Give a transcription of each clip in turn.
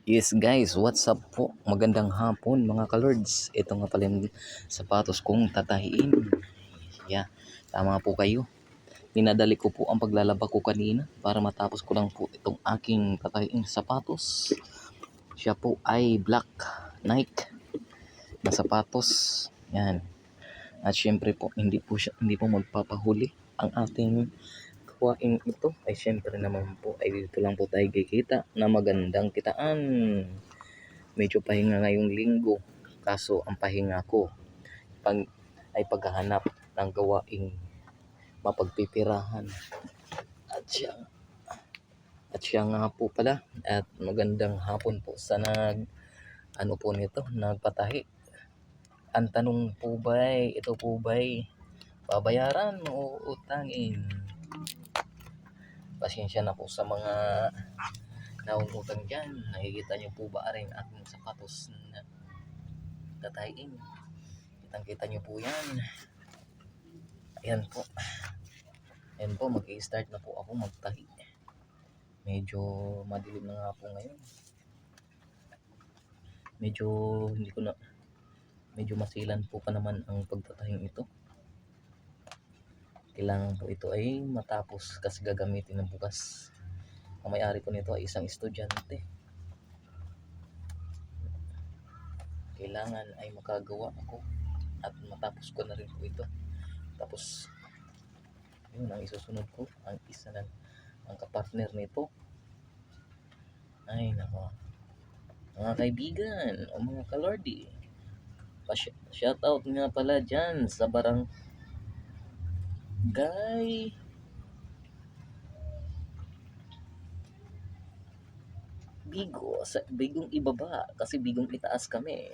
Yes guys, what's up po? Magandang hapon mga kalords. Ito nga pala yung sapatos kong tatahiin. Yeah, tama po kayo. Minadali ko po ang paglalaba ko kanina para matapos ko lang po itong aking tatahiin sapatos. Siya po ay black Nike na sapatos. Yan. At syempre po hindi po magpapahuli ang ating gawain ito ay syempre naman po ay dito lang po tayo kikita na magandang kitaan. Medyo pahinga ngayong linggo. Kaso ang pahinga ko ay paghahanap ng gawaing mapagpipirahan. At siya, at siya nga po pala. At magandang hapon po sa ano po nito, nagpatahi. Ang tanong po ba'y, ito po ba'y babayaran o utangin? Pasensya na po sa mga naungutang dyan. Nakikita niyo po ba rin aking sapatos na tatahiin? Kitang-kita niyo po yan. Ayan po. Ayan po, mag-i-start na po ako magtahi. Medyo madilim na nga po ngayon. Medyo masilan po pa naman ang pagtatahing ito. Kailangan po ito ay matapos kasi gagamitin ng bukas. Ang may-ari po nito ay isang estudyante. Kailangan ay makagawa ako at matapos ko na rin po ito. Tapos yun ang isusunod ko, ang isa na ang kapartner nito ay nako, mga kaibigan o mga kalordi, shoutout nga pala dyan sa barangay Bigo, sa Bigong ibaba kasi Bigong itaas kami.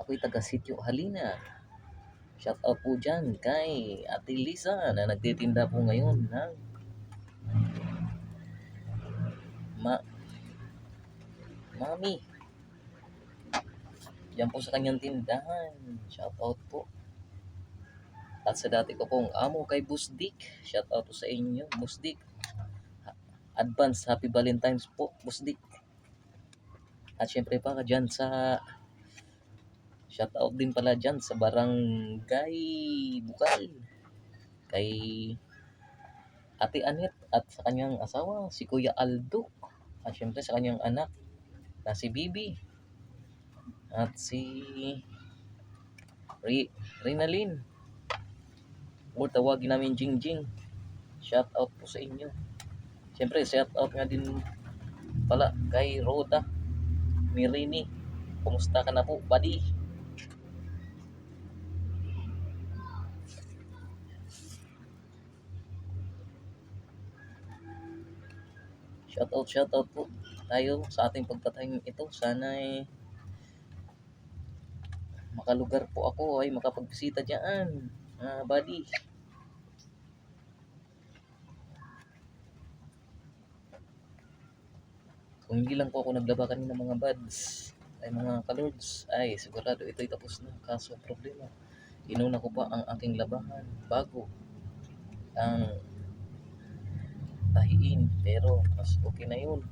Ako'y taga Sitio Halina. Shoutout po dyan kay Ate Lisa na nagtitinda po ngayon ng Mami. Yan po sa kanyang tindahan. Shoutout po. At sa dati ko pong amo kay Busdik. Shoutout po sa inyo, Busdik. Advance Happy Valentine's po, Busdik. At syempre pa dyan sa shoutout din pala dyan sa barangay Bukal. Kay Ate Anet at sa kanyang asawa, si Kuya Aldo. At syempre sa kanyang anak na si Bibi. At si Rinalyn. O tawagin namin Jingjing. Shoutout po sa inyo. Syempre shoutout nga din pala kay Roda Mirini. Kumusta ka na po, buddy? Shoutout po tayo sa ating pagtatahing ito. Sana ay makalugar po ako ay makapagbisita dyan, buddy. Kung hindi lang po ako naglaba kanina mga buds ay mga kalords ay sigurado ito'y tapos na. Kaso problema, inuna ko pa ang aking labahan bago ang tahiin, pero mas okay na yun.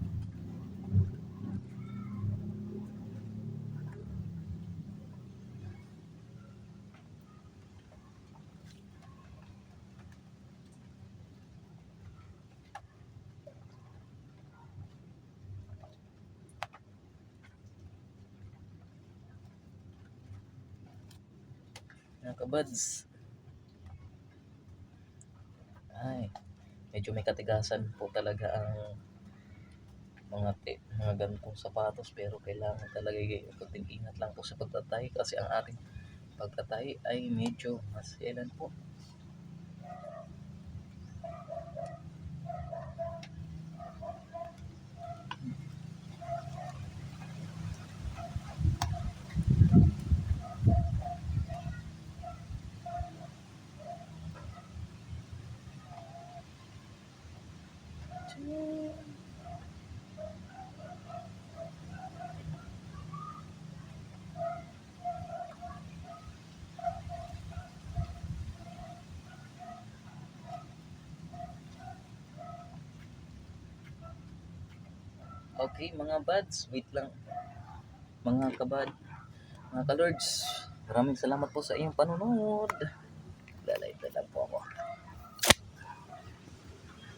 Mga kabads, ay medyo may katigasan po talaga ang mga ganitong sapatos, pero kailangan talaga konting ingat lang po sa pagtatahi kasi ang ating pagtatahi ay medyo masyelan po. Okay, mga buds, wait lang. Mga kabad, mga kalords, maraming salamat po sa iyong panonood.